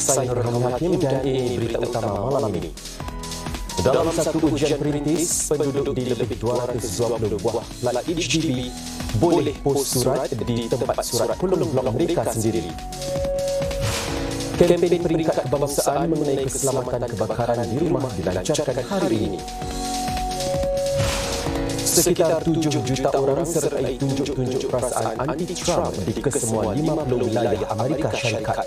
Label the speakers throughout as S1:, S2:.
S1: Saya Nurul Hakim dan ini berita utama malam ini. Dalam satu ujian perintis, penduduk di lebih 220 buah flat HDB boleh pos surat di tempat surat kolom blok mereka sendiri. Kempen peringkat kebangsaan mengenai keselamatan kebakaran di rumah dilancarkan hari ini. Sekitar 7 juta orang sertai tunjuk-tunjuk perasaan anti-Trump di kesemua 50 wilayah Amerika Syarikat.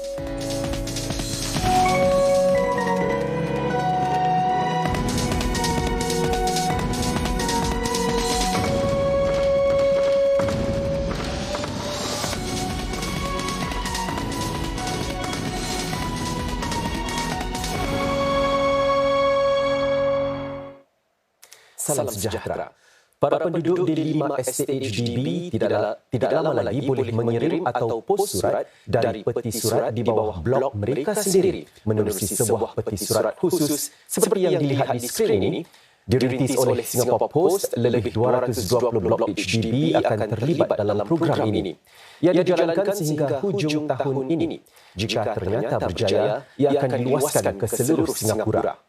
S1: Salam sejahtera. Para penduduk di 5 estate HDB tidak lama lagi boleh mengirim atau pos surat dari peti surat di bawah blok mereka sendiri menerusi sebuah peti surat khusus seperti yang dilihat di skrin ini. Dirintis oleh Singapore Post, lebih 220 blok HDB akan terlibat dalam program ini. Ia dijalankan sehingga hujung tahun ini. Jika ternyata berjaya, ia akan diluaskan ke seluruh Singapura.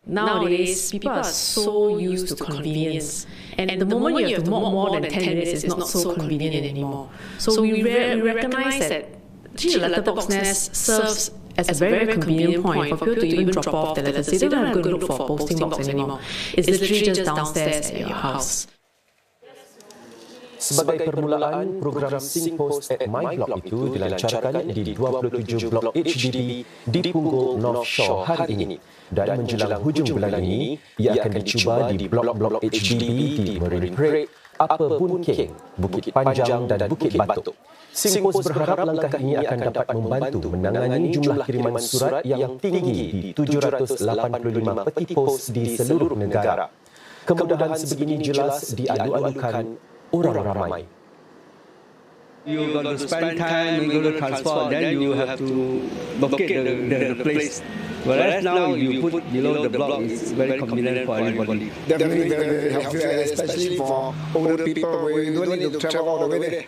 S2: Nowadays, people are so used to convenience, and the moment you have to walk more than 10 minutes is not so convenient anymore. So we recognize that actually the letterbox nest serves as a very convenient point for people to even drop off the letters. They don't have to go look for a posting box anymore. It's literally just downstairs at your house.
S1: Sebagai permulaan, program SingPost at My Block itu dilancarkan di 27 blok HDB di Punggol North Shore hari ini. Dan menjelang hujung bulan ini, ia akan dicuba di blok-blok HDB di Marine Parade, Upper Boon Keng, Bukit Panjang dan Bukit Batok. SingPost berharap langkah ini akan dapat membantu menangani jumlah kiriman surat yang tinggi di 785 peti pos di seluruh negara. Kemudahan sebegini jelas diadu-adukan orang ramai.
S3: You got to spend time, you got to transport, then you have to locate the place. Whereas now you put below the block, it's very convenient for everybody.
S4: Definitely very helpful, especially for older people where you don't need to travel all the way there.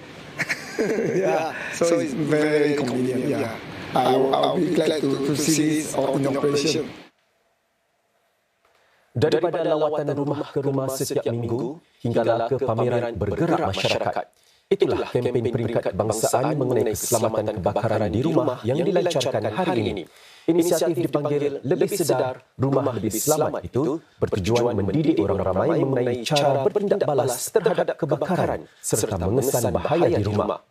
S4: Yeah, so it's very convenient. Yeah, I'll be glad to see this in operation.
S1: Daripada lawatan rumah ke rumah setiap minggu hinggalah ke pameran bergerak masyarakat. Itulah kempen peringkat kebangsaan mengenai keselamatan kebakaran di rumah yang dilancarkan hari ini. Inisiatif dipanggil Lebih Sedar, Rumah Lebih Selamat itu bertujuan mendidik orang ramai mengenai cara bertindak balas terhadap kebakaran serta mengesan bahaya di rumah.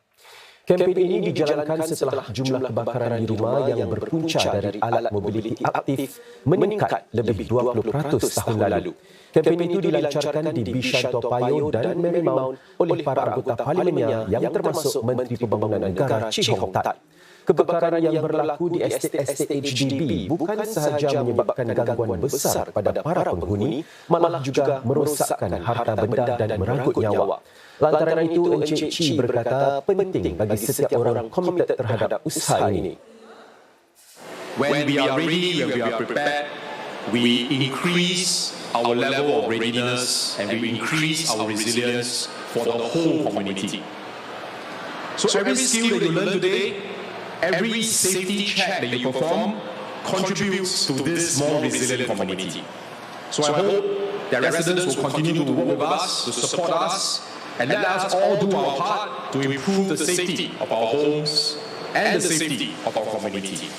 S1: Kempen ini dijalankan setelah jumlah kebakaran di rumah yang berpunca dari alat mobiliti aktif meningkat lebih 20% tahun lalu. Kempen itu dilancarkan di Bishan Toa Payoh dan Marymount oleh para anggota parlimennya yang termasuk Menteri Pembangunan Negara Chee Hong Tat. Kebakaran yang berlaku di estate-estate HDB bukan sahaja menyebabkan gangguan besar pada para penghuni, malah juga merosakkan harta benda dan merangkut nyawa. Lantaran itu, Encik Chee berkata penting bagi setiap orang komited terhadap usaha ini.
S5: When we are ready, when we are prepared, we increase our level of readiness and we increase our resilience for the whole community. So every skill that you learn today, every safety check that you perform contributes to this more resilient community. So I hope that residents will continue to work with us, to support us, and let us all do our part to improve the safety of our homes and the safety of our community.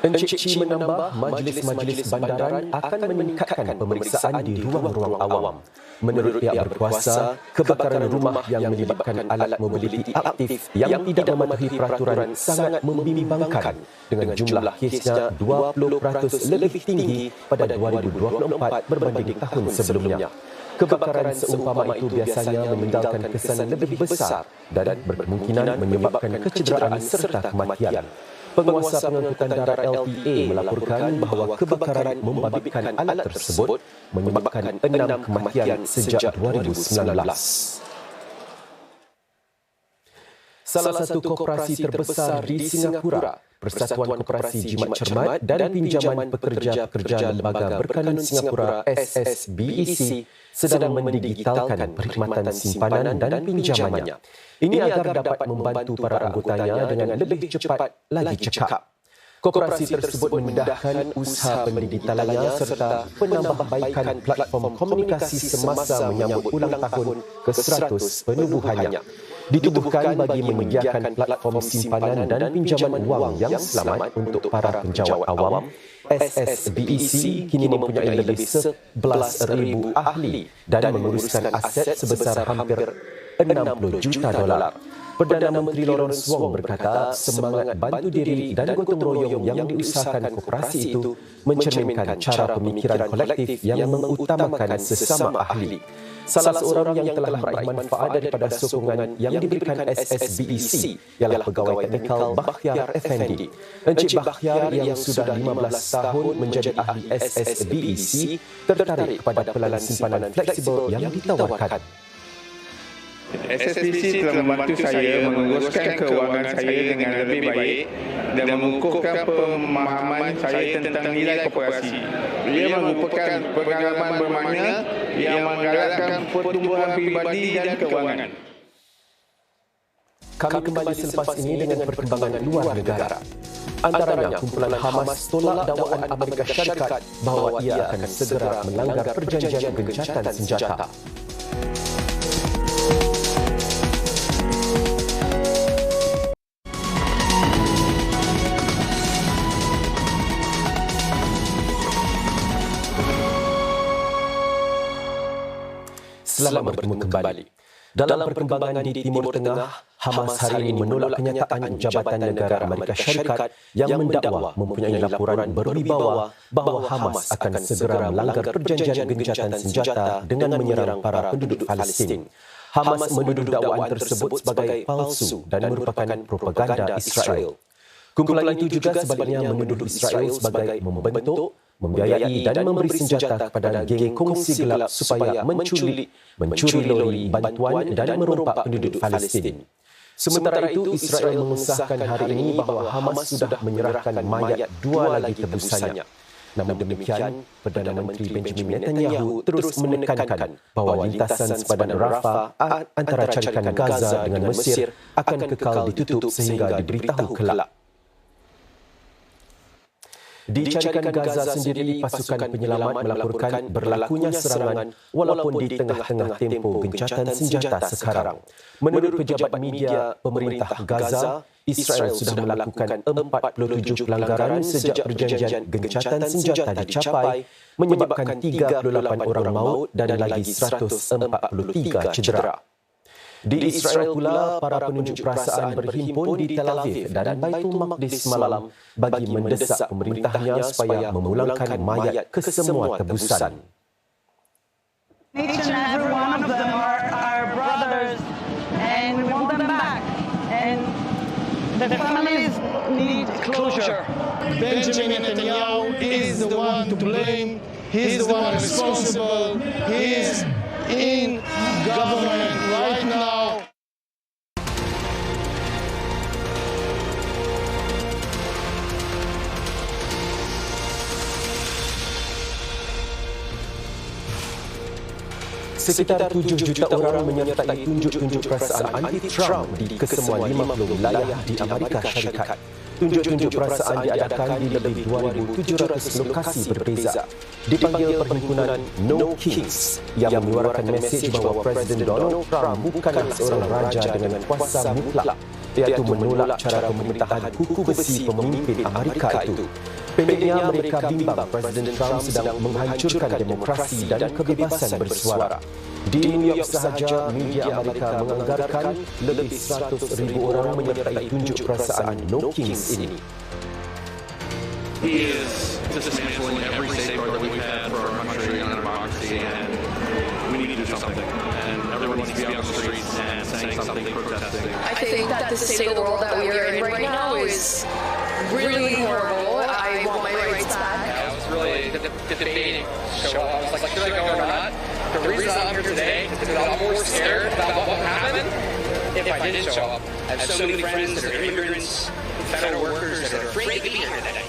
S1: Encik Chee menambah, majlis-majlis bandaran akan meningkatkan pemeriksaan di ruang-ruang awam. Menurut pihak berkuasa, kebakaran rumah yang melibatkan alat mobiliti aktif yang tidak mematuhi peraturan sangat membimbangkan dengan jumlah kesnya 20% lebih tinggi pada 2024 berbanding tahun sebelumnya. Kebakaran seumpama itu biasanya meninggalkan kesan lebih besar dan berkemungkinan menyebabkan kecederaan serta kematian. Penguasa pengangkutan darat LTA melaporkan bahawa kebakaran membabitkan alat tersebut menyebabkan 6 kematian sejak 2019. Salah satu koperasi terbesar di Singapura Persatuan Koperasi Jimat Cermat dan Pinjaman Pekerja-Pekerja Lembaga Berkanun Singapura SSBEC sedang mendigitalkan perkhidmatan simpanan dan pinjamannya. Ini agar dapat membantu para anggotanya dengan lebih cepat lagi cekap. Koperasi tersebut memudahkan usaha pendigitalannya serta penambahbaikan platform komunikasi semasa menyambut ulang tahun ke-100 penubuhannya. Ditubuhkan bagi menyediakan platform simpanan dan pinjaman wang yang selamat untuk para penjawat awam. SSBEC kini mempunyai lebih 11,000 ahli dan menguruskan aset sebesar hampir $60 juta. Perdana Menteri Lawrence Wong berkata semangat bantu diri dan gotong royong yang diusahakan koperasi itu mencerminkan cara pemikiran kolektif yang mengutamakan sesama ahli. Salah seorang yang telah meraih manfaat daripada sokongan yang diberikan SSBEC ialah pegawai teknikal Bakhyar Effendi. Encik Bakhyar yang sudah 15 tahun menjadi ahli SSBEC tertarik kepada pelanan simpanan fleksibel yang ditawarkan.
S6: SSBEC telah membantu saya menguruskan keuangan saya dengan lebih baik dan mengukuhkan pemahaman saya tentang nilai koperasi. Ia merupakan pengalaman bermakna yang menggalakkan pertumbuhan pribadi dan keuangan.
S1: Kami kembali selepas ini dengan perkembangan luar negara. Antaranya, kumpulan Hamas tolak dakwaan Amerika Syarikat bahawa ia akan segera melanggar perjanjian gencatan senjata. Selamat bertemu kembali. Dalam perkembangan di Timur Tengah, Hamas hari ini menolak kenyataan Jabatan Negara Amerika Syarikat yang mendakwa mempunyai laporan berwibawa bahawa Hamas akan segera melanggar perjanjian gencatan senjata dengan menyerang para penduduk Palestin. Hamas menuduh dakwaan tersebut sebagai palsu dan merupakan propaganda Israel. Kumpulan itu juga sebaliknya menuduh Israel sebagai membentuk, membiayai dan memberi senjata kepada geng kongsi gelap supaya mencuri lori bantuan dan merompak penduduk Palestin. Sementara itu, Israel mengesahkan hari ini bahawa Hamas sudah menyerahkan mayat 2 lagi tebusannya. Namun demikian, Perdana Menteri Benjamin Netanyahu terus menekankan bahawa lintasan sepadan Rafah antara carikan Gaza dengan Mesir akan kekal ditutup sehingga diberitahu kelak. Di carikan Gaza sendiri, pasukan penyelamat melaporkan berlakunya serangan walaupun di tengah-tengah tempoh gencatan senjata sekarang. Menurut pejabat media pemerintah Gaza, Israel sudah melakukan 47 pelanggaran sejak perjanjian gencatan senjata dicapai, menyebabkan 38 orang maut dan lagi 143 cedera. Di Israel pula, para penunjuk perasaan berhimpun di Tel Aviv dan Baitul Maqdis semalam bagi mendesak pemerintahnya supaya memulangkan mayat ke semua tebusan.
S7: Each and every one of them are our brothers and we want them back. And the families need closure.
S8: Benjamin Netanyahu is the one to blame. He's the one responsible. He's in government right now.
S1: Sekitar 7 juta orang menyertai tunjuk-tunjuk perasaan anti-Trump di kesemua 50 wilayah di Amerika Syarikat. Tunjuk-tunjuk perasaan diadakan di lebih 2,700 lokasi berbeza. Dipanggil perhimpunan No Kings yang menyuarakan mesej bahawa Presiden Donald Trump bukanlah seorang raja dengan kuasa mutlak, iaitu menolak cara pemerintahan kuku besi pemimpin Amerika itu. Pendeknya, mereka bimbang Presiden Trump sedang menghancurkan demokrasi dan kebebasan bersuara. Di New York sahaja, media Amerika menganggarkan lebih 100,000 orang menyertai tunjuk perasaan No Kings ini.
S5: He is dismantling every safeguard that we've had for our country and our democracy, and we need to do something. And everyone needs to be on the streets and saying something, protesting.
S9: I think that the state of the world that we are in right now is really horrible. I want my rights back.
S10: I was really debating. So I was like, should I go or not? The reason I'm here today is because I'm more scared about what would happen if I didn't show up. I have so many friends that are immigrants, federal workers that are afraid to be here today.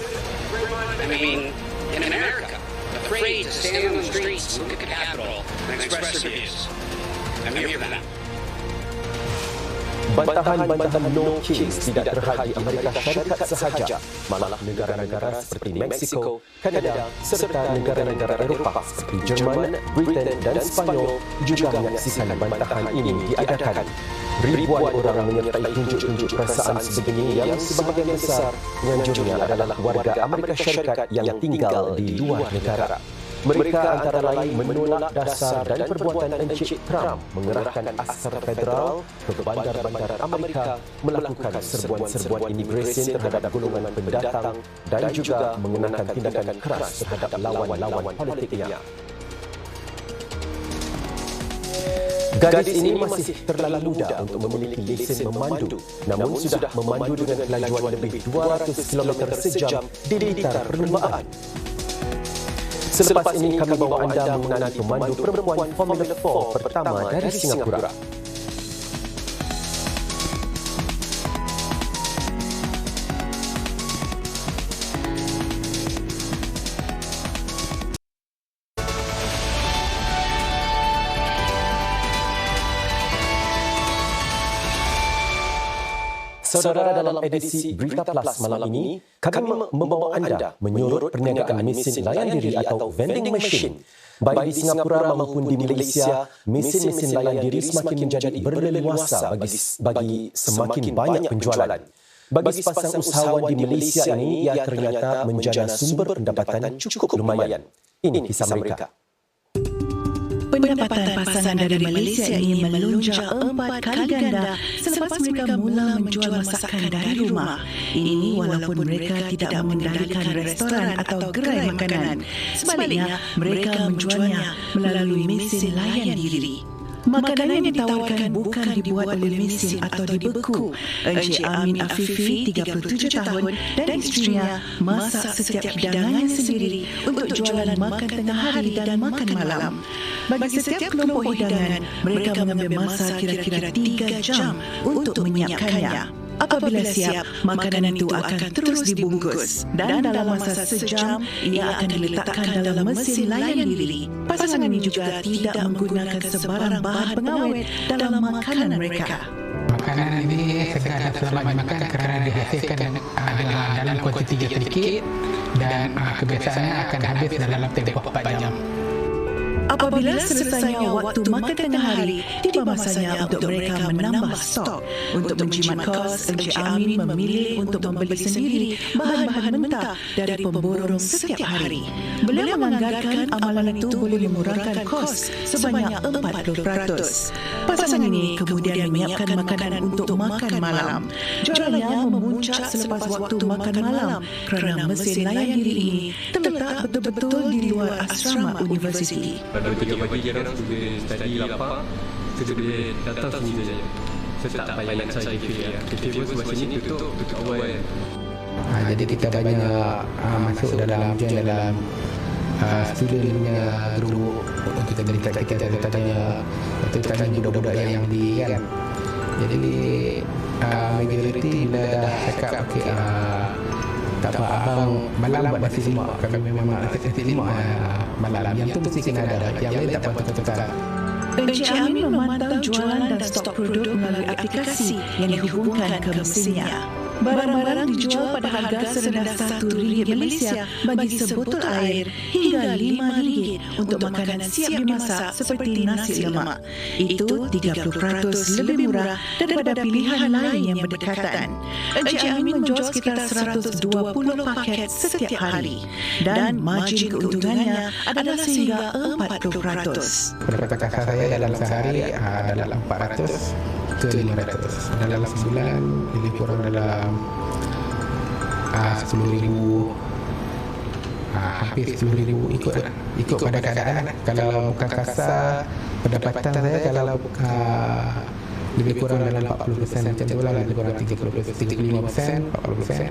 S10: I mean, in America, afraid to stand on the streets, look at the Capitol, and express their views. I'm here for that.
S1: Bantahan-bantahan no case tidak terhad di Amerika Syarikat sahaja, malah negara-negara seperti Mexico, Kanada serta negara-negara Eropah seperti Jerman, Britain dan Spanyol juga menyaksikan bantahan ini diadakan. Ribuan orang menyertai tunjuk-tunjuk perasaan sebegini yang sebahagian besar penganjurnya adalah warga Amerika Syarikat yang tinggal di luar negara. Mereka antara lain menolak dasar dan perbuatan Encik Trump mengerahkan askar federal ke bandar-bandar Amerika, melakukan serbuan-serbuan imigresen terhadap golongan pendatang dan juga mengenakan tindakan keras terhadap lawan-lawan politiknya. Gadis ini masih terlalu muda untuk memiliki lesen memandu, namun sudah memandu dengan kelajuan lebih 200 km sejam di litar perlumbaan. Selepas ini kami bawa anda mengenali pemandu perempuan Formula 4 pertama dari Singapura. Saudara, dalam edisi Berita Plus malam ini, kami membawa anda menyurut perniagaan mesin layan diri atau vending machine. Baik di Singapura maupun di Malaysia, mesin-mesin layan diri semakin menjadi berleluasa bagi semakin banyak penjualan. Bagi sepasang usahawan di Malaysia ini, ia ternyata menjana sumber pendapatan cukup lumayan. Ini kisah mereka.
S11: Pendapatan pasangan dari Malaysia ini melonjak 4 kali ganda selepas mereka mula menjual masakan dari rumah. Ini walaupun mereka tidak mengendalikan restoran atau gerai makanan. Sebaliknya, mereka menjualnya melalui mesin layan diri. Makanan yang ditawarkan bukan dibuat oleh mesin atau dibeku. Encik Amin Afifi, 37 tahun, dan isterinya masak setiap hidangannya sendiri untuk jualan makan tengah hari dan makan malam. Bagi setiap kelompok hidangan, mereka mengambil masa kira-kira 3 jam untuk menyiapkannya. Apabila siap, makanan itu akan terus dibungkus dan dalam masa sejam, ia akan diletakkan dalam mesin layan diri. Pasangan ini juga tidak menggunakan sebarang bahan pengawet dalam makanan mereka.
S12: Makanan ini segera selamat dimakan kerana dihasilkan dalam kuantiti yang sedikit dan kebiasaannya akan habis dalam tempoh 4 jam.
S11: Apabila selesainya waktu makan tengah hari, tiba masanya untuk mereka menambah stok. Untuk menjimat kos, Encik Amin memilih untuk membeli sendiri bahan-bahan mentah dari pemborong setiap hari. Beliau menganggarkan amalan itu boleh memurahkan kos sebanyak 40%. Pasangan ini kemudian menyiapkan makanan untuk makan malam. Jualannya memuncak selepas waktu makan malam kerana mesin layan diri ini terletak betul-betul di luar asrama universiti.
S13: Pada 3 pagi kita orang boleh study lapar, kita boleh datang sini saja. Saya tak payah nak cari cafe. Cafe pun sebab sini tutup awal.
S12: Jadi kita banyak masuk dalam student punya group untuk kita berita kita tanya budak-budak yang di kan. Jadi majoriti bila dah cakap okey tak apa abang malam buat nasi lemak, kami memang nasi lemak malam yang tu mesti kena ada, yang lain tak patut-patut.
S11: Encik Amin memantau jualan dan stok produk melalui aplikasi yang dihubungkan ke mesinnya. Barang-barang dijual pada harga serendah RM1 Malaysia bagi sebotol air hingga RM5 untuk makanan siap dimasak seperti nasi lemak. Itu 30% lebih murah daripada pilihan lain yang berdekatan. Encik Amin menjual sekitar 120 paket setiap hari dan margin keuntungannya adalah sehingga 40%.
S12: Pendapatan kasar saya dalam sehari adalah 400 ke 500. Dalam sebulan lebih kurang dalam 10,000, hampir 10,000 ikut pada keadaan. Kalau bukan kasar, pendapatan saya kalau lebih kurang dalam 40% macam tu lah, lebih kurang 35%, 40%.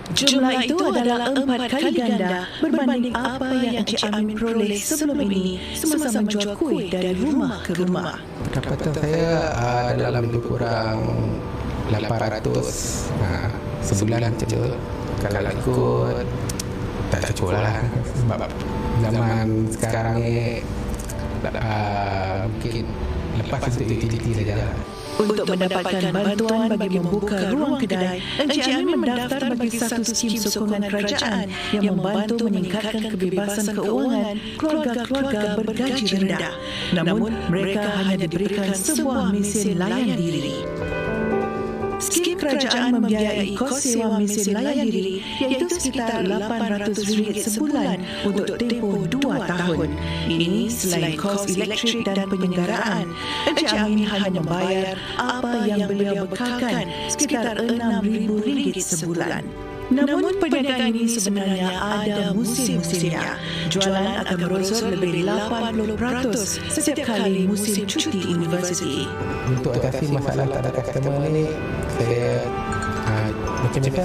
S11: Jumlah itu adalah 4 kali ganda berbanding apa yang Encik Amin peroleh sebelum ini semasa menjual kuih dari rumah ke rumah.
S12: Pendapatan saya dalam lebih kurang 800 sebulan macam tu. Kalau ikut tak cukup lah, sebab zaman sekarang ni mungkin lepas untuk utility saja.
S11: Untuk mendapatkan bantuan bagi membuka ruang kedai, Encik Amin mendaftar bagi satu skim sokongan kerajaan yang membantu meningkatkan kebebasan keuangan keluarga-keluarga bergaji rendah. Namun, mereka hanya diberikan sebuah mesin layan diri. Skim kerajaan membiayai kos sewa mesin layan diri iaitu sekitar RM800 sebulan untuk tempoh 2 tahun. Ini selain kos elektrik dan penyelenggaraan. Encik Amin hanya membayar apa yang beliau bekalkan, sekitar RM6,000 sebulan. Namun perniagaan ini sebenarnya ada musim-musimnya. Jualan akan merosot lebih 80% setiap kali musim cuti universiti.
S12: Untuk atasi masalah tak ada customer ni, saya macam-macam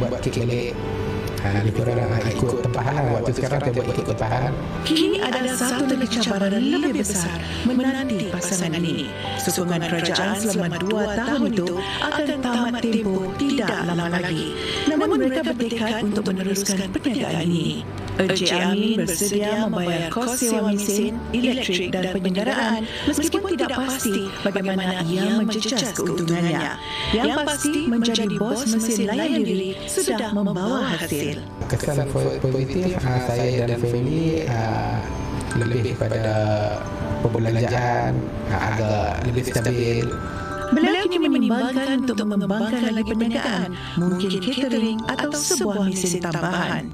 S12: buat kek balik. Lebih kurang ikut tempahan. Waktu sekarang saya buat ikut tempahan.
S11: Kini ada satu lagi cabaran lebih besar menanti pasangan ini. Sokongan kerajaan selama 2 tahun itu akan tamat tempoh tidak lama lagi. Namun mereka bertekad untuk meneruskan perniagaan ini. Encik Amin bersedia membayar kos sewa mesin, elektrik dan penyelenggaraan meskipun tidak pasti bagaimana ia menjejas keuntungannya. Yang pasti menjadi bos mesin layan diri sudah membawa hasil.
S12: Kesan positif saya dan family lebih kepada perbelanjaan agak lebih stabil.
S11: Beliau kini menimbangkan untuk mengembangkan lagi perniagaan, mungkin catering atau sebuah mesin tambahan.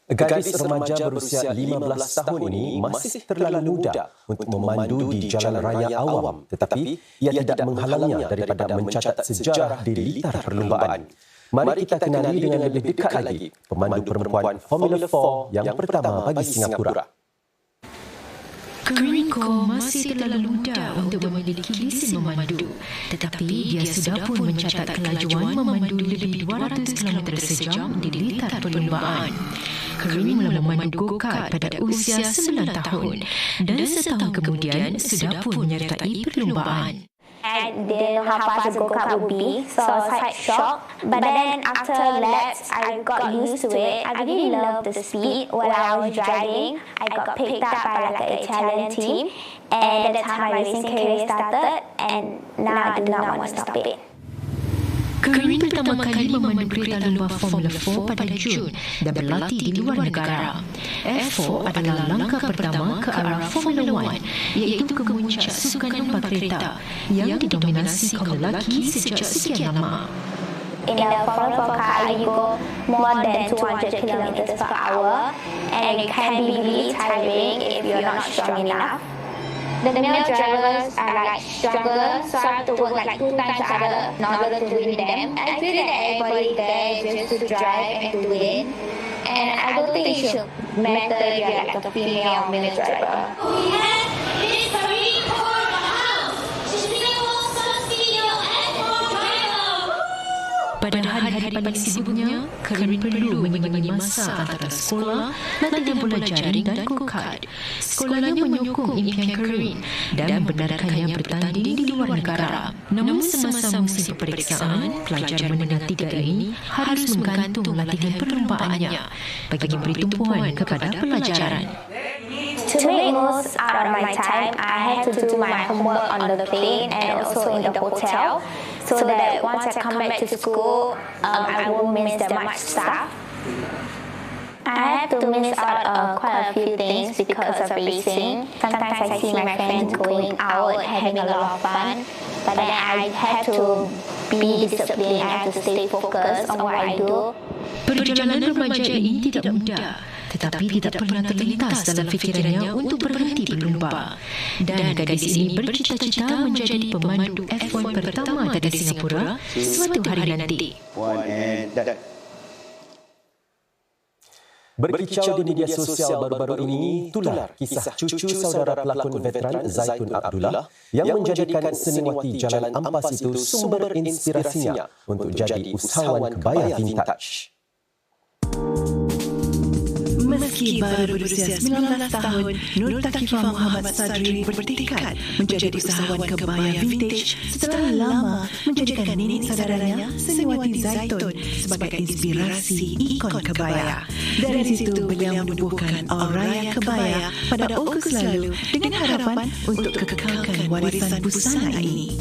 S1: Gadis remaja berusia 15 tahun ini masih terlalu muda untuk memandu di jalan raya awam, tetapi ia tidak menghalangnya daripada mencatat sejarah di litar perlumbaan. Mari kita kenali dengan lebih dekat lagi pemandu perempuan Formula 4 yang pertama bagi Singapura.
S14: Karinko masih terlalu muda untuk memiliki lesen memandu, tetapi dia sudah pun mencatat kelajuan memandu lebih 200 km sejam di litar perlumbaan. Karin mula memandu go-kart pada usia 9 tahun dan setahun kemudian sudah pun menyertai perlumbaan.
S15: I didn't know how fast a go-kart would be, so I was quite shocked. But then after laps, I got used to it. I really loved the speed. While I was driving, I got picked up by like an Italian team. And at the time my racing career started, and now I do not want to stop it.
S14: Karin pertama kali memandu kereta lumba Formula 4 pada Jun dan berlatih di luar negara. F4 adalah langkah pertama ke arah Formula 1, iaitu kemuncak sukan lumba kereta yang didominasi kaum lelaki sejak sekian lama.
S15: In the Formula 4 car, you go more than 200 kilometers per hour, and it can be really tiring if you're not strong enough. The male drivers are like stronger, so I have to work like 2 times harder in order to win them. I feel that everybody there is just to drive and to win, and I don't think it should matter if you're like a female or male driver. We have Miss Karin for the house. She's Singapore's first female F4 driver.
S14: Pada hari-hari paling sibuknya, Karin perlu mengimbangi masa antara sekolah, latihan bola jaring dan go-kart. Sekolahnya menyokong impian Karin dan membenarkannya bertanding di luar negara. Namun semasa musim peperiksaan, pelajar menengah 3 ini harus menggantung latihan perlombaannya bagi memberi tumpuan kepada pelajaran.
S15: To make most out of my time, I had to do my homework on the plane and also in the hotel, so that once I come back to school, I won't miss that much stuff. I had to miss out quite a few things because of racing. Sometimes I see my friends going out having a lot of fun, but then I had to be disciplined. I had to stay focused on what I do.
S14: Perjalanan remaja ini tidak mudah, tetapi tidak pernah terlintas dalam fikirannya untuk berhenti berlumba. Dan gadis ini bercita-cita menjadi pemandu F1 pertama dari Singapura suatu hari nanti.
S1: Berkicau di media sosial baru-baru ini, tular kisah cucu saudara pelakon veteran Zaitun Abdullah yang menjadikan seniwati Jalan Ampas itu sumber inspirasinya untuk jadi usahawan kebaya vintage.
S11: Meski baru berusia 19 tahun, Nur Takifah Muhammad Sadri bertekad menjadi usahawan kebaya vintage setelah lama menjadikan nenek saudaranya Seniwati Zaitun sebagai inspirasi ikon kebaya. Dari situ beliau menubuhkan auraya kebaya pada Ogos lalu dengan harapan untuk kekalkan warisan busana ini.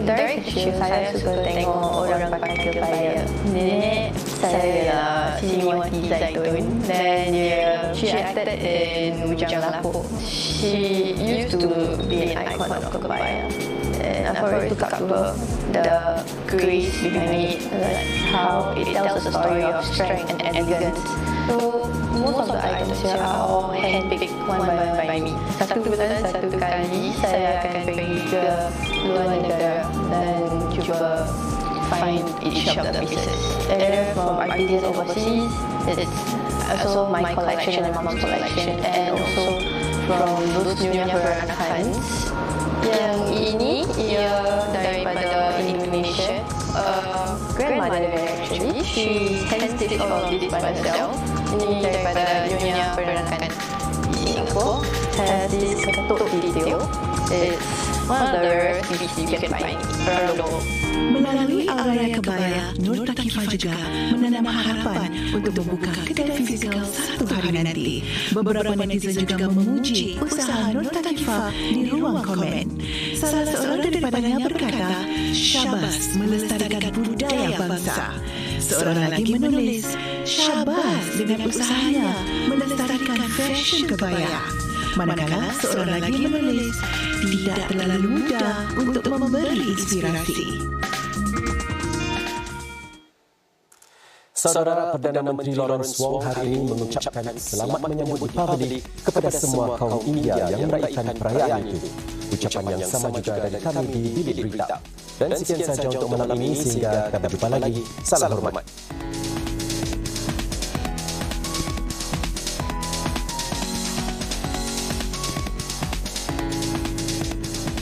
S15: Dari kecil saya suka tengok orang pakai kebaya. Nenek saya ialah Seniwati Zaitun dan she acted in Bujang Lapuk. She used to be an icon of kebaya. And I've already took up the grace behind it, like how it tells a story of strength and elegance. So most of the items here are all handpicked one by me. Satu kali saya akan pergi ke luar negara dan cuba find each of the pieces. Either from artisans overseas, it's also my collection and mom's collection, and also from those Nyonya Peranakan. Yang ini ia daripada Indonesia. Grandmother actually, she handstitched all of this by herself. Ini daripada Nyonya Peranakan di Singapore. Has this ketuk detail. It's one of the rare pieces you can find around the world.
S11: Melalui auraya kebaya, Nur Takifah juga menanam harapan untuk membuka kedai fizikal satu hari nanti. Beberapa netizen juga memuji usaha Nur Takifah di ruang komen. Salah seorang daripadanya berkata, "Syabas melestarikan budaya bangsa." Seorang lagi menulis, "Syabas dengan usahanya melestarikan fashion kebaya." Manakala seorang lagi menulis, "Tidak terlalu mudah untuk memberi inspirasi."
S1: Saudara Perdana Menteri Lawrence Wong hari ini mengucapkan selamat menyambut Deepavali kepada semua kaum India yang meraihkan perayaan itu. Ucapan yang sama juga dari kami di Bilik Berita. Dan sekian saja untuk malam ini, sehingga kita berjumpa lagi. Salam hormat.